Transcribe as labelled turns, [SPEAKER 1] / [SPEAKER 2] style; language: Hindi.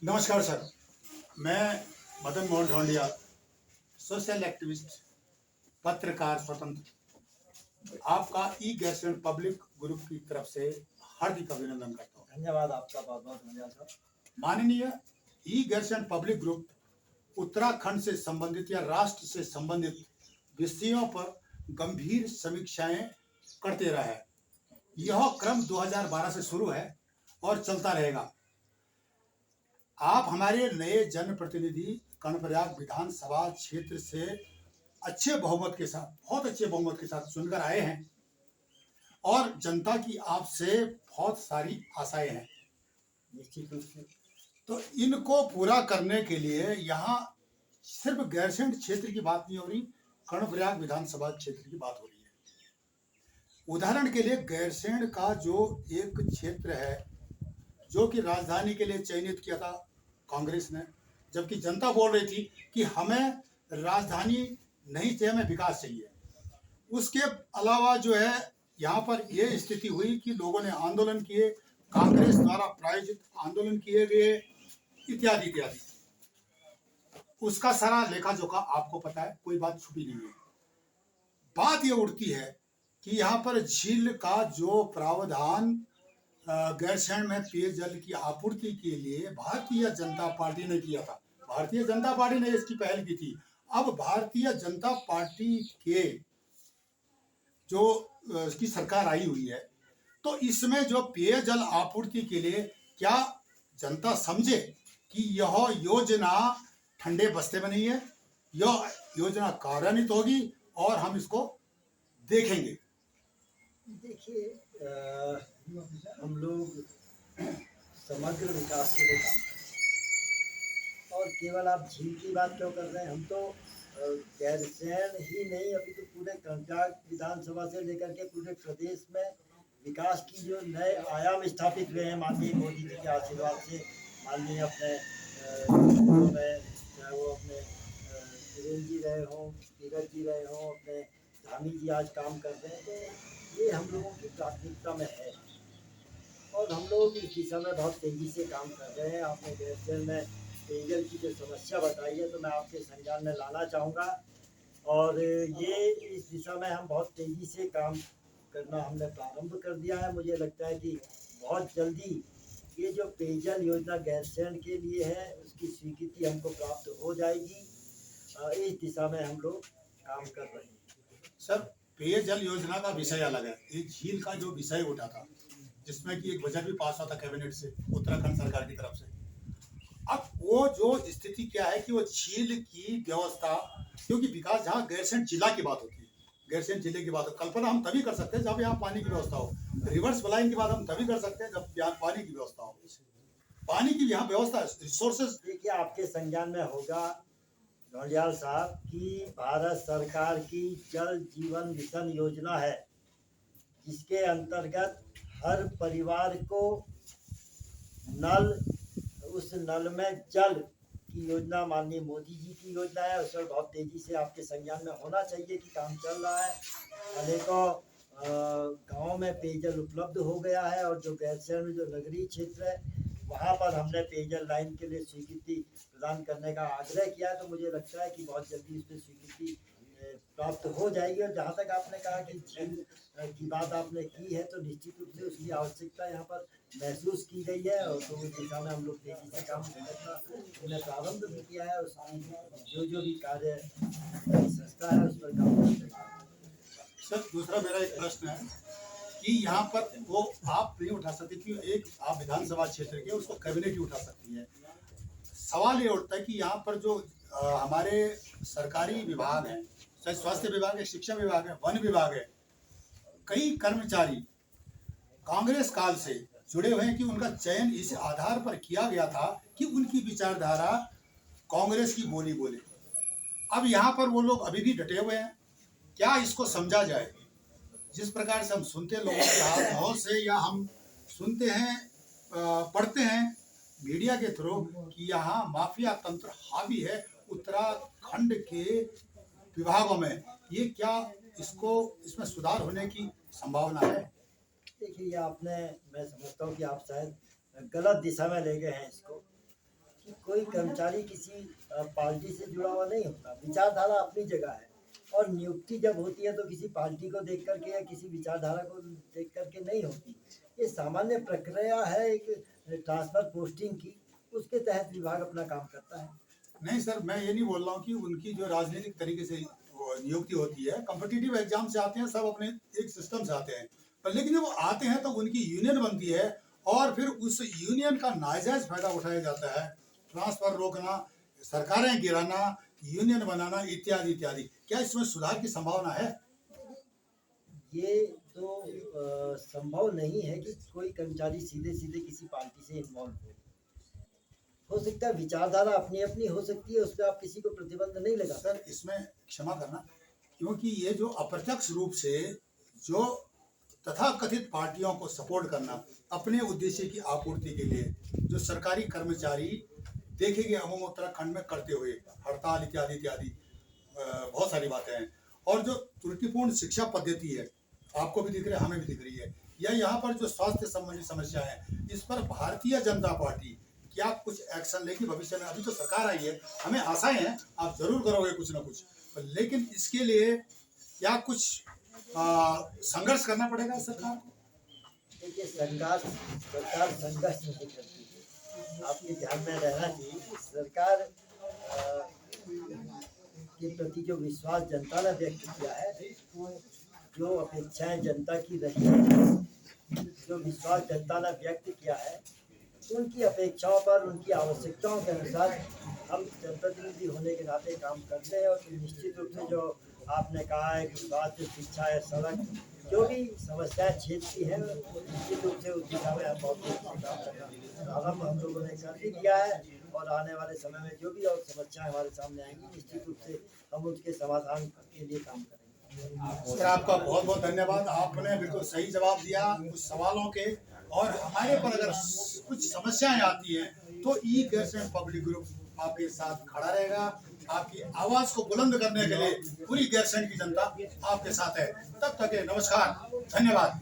[SPEAKER 1] नमस्कार सर, मैं मदन मोहन ढोंडिया, सोशल एक्टिविस्ट, पत्रकार स्वतंत्र, आपका ई गैरसैंण पब्लिक ग्रुप की तरफ से हार्दिक अभिनंदन करता हूँ।
[SPEAKER 2] धन्यवाद, आपका बहुत बहुत धन्यवाद।
[SPEAKER 1] माननीय ई गैरसैंण पब्लिक ग्रुप उत्तराखंड से संबंधित या राष्ट्र से संबंधित विषयों पर गंभीर समीक्षाएं करते रहा है। यह क्रम 2012 से शुरू है और चलता रहेगा। आप हमारे नए जनप्रतिनिधि कर्णप्रयाग विधानसभा क्षेत्र से अच्छे बहुमत के साथ, बहुत अच्छे बहुमत के साथ चुनकर आए हैं और जनता की आपसे बहुत सारी आशाएं हैं।
[SPEAKER 2] निश्चित रूप से
[SPEAKER 1] तो इनको पूरा करने के लिए यहाँ सिर्फ गैरसैंण क्षेत्र की बात नहीं हो रही, कर्णप्रयाग विधानसभा क्षेत्र की बात हो रही है। उदाहरण के लिए गैरसैंण का जो एक क्षेत्र है जो कि राजधानी के लिए चयनित किया था कांग्रेस ने, जबकि जनता बोल रही थी कि हमें राजधानी नहीं चाहिए, हमें विकास चाहिए। उसके अलावा जो है यहाँ पर यह स्थिति हुई कि लोगों ने आंदोलन किए, कांग्रेस द्वारा प्रायोजित आंदोलन किए गए, इत्यादि इत्यादि। उसका सारा लेखा जोखा आपको पता है, कोई बात छुपी नहीं है। बात ये उठती है कि यहाँ पर झील का जो प्रावधान गैरसैंण में पेयजल की आपूर्ति के लिए भारतीय जनता पार्टी ने किया था, भारतीय जनता पार्टी ने इसकी पहल की थी। अब भारतीय जनता पार्टी के जो की सरकार आई हुई है, तो इसमें जो पेयजल आपूर्ति के लिए क्या जनता समझे कि यह योजना ठंडे बस्ते में नहीं है, यह योजना कार्यान्वित होगी और हम इसको देखेंगे।
[SPEAKER 2] देखिए, हम लोग समग्र विकास के लिए काम करते हैं और केवल आप झील की बात क्यों कर रहे हैं। हम तो गैरसैंण ही नहीं, अभी तो पूरे कर्णप्रयाग विधानसभा से लेकर के पूरे प्रदेश में विकास की जो नए आयाम स्थापित हुए हैं माननीय मोदी जी के आशीर्वाद से, माननीय अपने में चाहे वो अपने वीरेंद्र जी रहे हों, तीरथ जी रहे हों, अपने धामी जी आज काम कर रहे हैं, तो ये हम लोगों की प्राथमिकता में है और हम लोग इस दिशा में बहुत तेज़ी से काम कर रहे हैं। आपने गैरसैंण में पेयजल की जो समस्या बताई है, तो मैं आपके संज्ञान में लाना चाहूँगा और ये इस दिशा में हम बहुत तेज़ी से काम करना हमने प्रारंभ कर दिया है। मुझे लगता है कि बहुत जल्दी ये जो पेयजल योजना गैरसैंण के लिए है, उसकी स्वीकृति हमको प्राप्त हो जाएगी। इस दिशा में हम लोग काम कर रहे हैं।
[SPEAKER 1] सर, पेयजल योजना का विषय अलग है, एक झील का जो विषय उठा था, जिसमें कि एक बजट भी पास हुआ था कैबिनेट से, उत्तराखंड सरकार की तरफ से। अब वो जो स्थिति क्या है कि वो झील की व्यवस्था, क्योंकि विकास जहाँ गैरसैंण जिला की बात होती है, गैरसैंण जिले की बात हो, कल्पना हम तभी कर सकते हैं जब यहाँ पानी की व्यवस्था हो। रिवर्स बलाइन की बात हम तभी कर सकते हैं जब यहाँ पानी की व्यवस्था हो। पानी की यहाँ व्यवस्था, रिसोर्सेज।
[SPEAKER 2] देखिए, आपके संज्ञान में होगा ढोंडियाल साहब की भारत सरकार की जल जीवन मिशन योजना है, जिसके अंतर्गत हर परिवार को नल, उस नल में जल की योजना माननीय मोदी जी की योजना है। उस पर बहुत तेज़ी से आपके संज्ञान में होना चाहिए कि काम चल रहा है। अनेकों गाँव में पेयजल उपलब्ध हो गया है और जो गैरसैंण में जो नगरीय क्षेत्र है, वहाँ पर हमने पेयजल लाइन के लिए स्वीकृति प्रदान करने का आग्रह किया, तो मुझे लगता है कि बहुत जल्दी इसमें स्वीकृति प्राप्त हो जाएगी। और जहाँ तक आपने कहा कि झील की बात आपने की है, तो निश्चित रूप से उसकी आवश्यकता यहाँ पर महसूस की गई है और तो उस दिशा में हम लोग तेज़ी से काम करना हमने प्रारंभ भी किया है। उसकी जो भी कार्य संस्था है उस पर काम करते हैं।
[SPEAKER 1] सर, दूसरा मेरा एक प्रश्न है कि यहाँ पर वो आप नहीं उठा सकते कि एक आप विधानसभा क्षेत्र के, उसको कैबिनेट ही उठा सकती है। सवाल ये उठता है कि यहाँ पर जो हमारे सरकारी विभाग हैं, चाहे स्वास्थ्य विभाग है, शिक्षा विभाग है, वन विभाग है, कई कर्मचारी कांग्रेस काल से जुड़े हुए हैं कि उनका चयन इस आधार पर किया गया था कि उनकी विचारधारा कांग्रेस की बोली बोले। अब यहाँ पर वो लोग अभी भी डटे हुए हैं। क्या इसको समझा जाए? जिस प्रकार से हम सुनते हैं लोगों के हाथ से, या हम सुनते हैं, पढ़ते हैं मीडिया के थ्रू कि यहाँ माफिया तंत्र हावी है उत्तराखंड के विभागों में, ये क्या इसमें सुधार होने की संभावना है?
[SPEAKER 2] देखिए, आपने, मैं समझता हूँ कि आप शायद गलत दिशा में ले गए हैं इसको। कि कोई कर्मचारी किसी पार्टी से जुड़ा हुआ नहीं होता। विचारधारा अपनी जगह है, और नियुक्ति जब होती है तो किसी पार्टी को देख करके या किसी विचारधारा को देख करके नहीं होती। ये सामान्य प्रक्रिया है एक ट्रांसफर पोस्टिंग की, उसके तहत विभाग अपना काम करता है।
[SPEAKER 1] नहीं सर, मैं ये नहीं बोल रहा हूँ कि उनकी जो राजनीतिक तरीके से वो नियुक्ति होती है, कॉम्पिटिटिव एग्जाम से आते हैं, सब अपने एक सिस्टम से आते हैं, पर लेकिन जब वो आते हैं तो उनकी यूनियन बनती है और फिर उस यूनियन का नाजायज फायदा उठाया जाता है, ट्रांसफर रोकना, सरकारें गिराना, यूनियन बनाना इत्यादि इत्यादि। क्या इसमें सुधार की संभावना है?
[SPEAKER 2] ये तो संभव नहीं है कि कोई कर्मचारी सीधे सीधे किसी पार्टी से इन्वॉल्व हो सकता है विचारधारा अपनी अपनी हो सकती है, उस पर आप किसी को प्रतिबंध नहीं लगा।
[SPEAKER 1] सर इसमें क्षमा करना, क्योंकि ये जो अप्रत्यक्ष रूप से जो तथाकथित पार्टियों को सपोर्ट करना अपने उद्देश्य की आपूर्ति के लिए, जो सरकारी कर्मचारी देखे गए अमूमन उत्तराखंड में करते हुए हड़ताल इत्यादि इत्यादि बहुत सारी बातें हैं, और जो त्रुटिपूर्ण शिक्षा पद्धति है, आपको भी दिख रही है, हमें भी दिख रही है, या यहाँ पर जो स्वास्थ्य संबंधी समस्या है, इस पर भारतीय जनता पार्टी क्या कुछ एक्शन लेगी भविष्य में? अभी तो सरकार आई है, हमें आशाएं हैं आप जरूर करोगे कुछ ना कुछ, लेकिन इसके लिए क्या कुछ संघर्ष करना पड़ेगा सरकार को?
[SPEAKER 2] देखिए, सरकार संघर्ष नहीं करती है। आपके ध्यान में रहना चाहिए कि सरकार के प्रति जो विश्वास जनता ने व्यक्त किया है, जो अपेक्षाएं जनता की रही है, जो विश्वास जनता ने व्यक्त किया है, उनकी अपेक्षाओं पर, उनकी आवश्यकताओं के अनुसार हम जनप्रतिनिधि होने के नाते काम करते हैं। और निश्चित रूप से जो आपने कहा है कि स्वास्थ्य, शिक्षा या सड़क, जो भी समस्याएं क्षेत्र की हैं, निश्चित रूप से उस दिशा में हम बहुत काम करना आरम्भ हम लोगों ने कर भी दिया है। और आने वाले समय में जो भी और समस्याएं हमारे सामने आएंगी, निश्चित रूप से हम उसके समाधान के लिए काम करेंगे।
[SPEAKER 1] सर आपका बहुत बहुत धन्यवाद, आपने बिल्कुल सही जवाब दिया कुछ सवालों के, और हमारे पर अगर कुछ समस्याएं आती हैं तो ई गैरसैंण पब्लिक ग्रुप आपके साथ खड़ा रहेगा। आपकी आवाज को बुलंद करने के लिए पूरी गैरसैंण की जनता आपके साथ है। तब तक नमस्कार, धन्यवाद।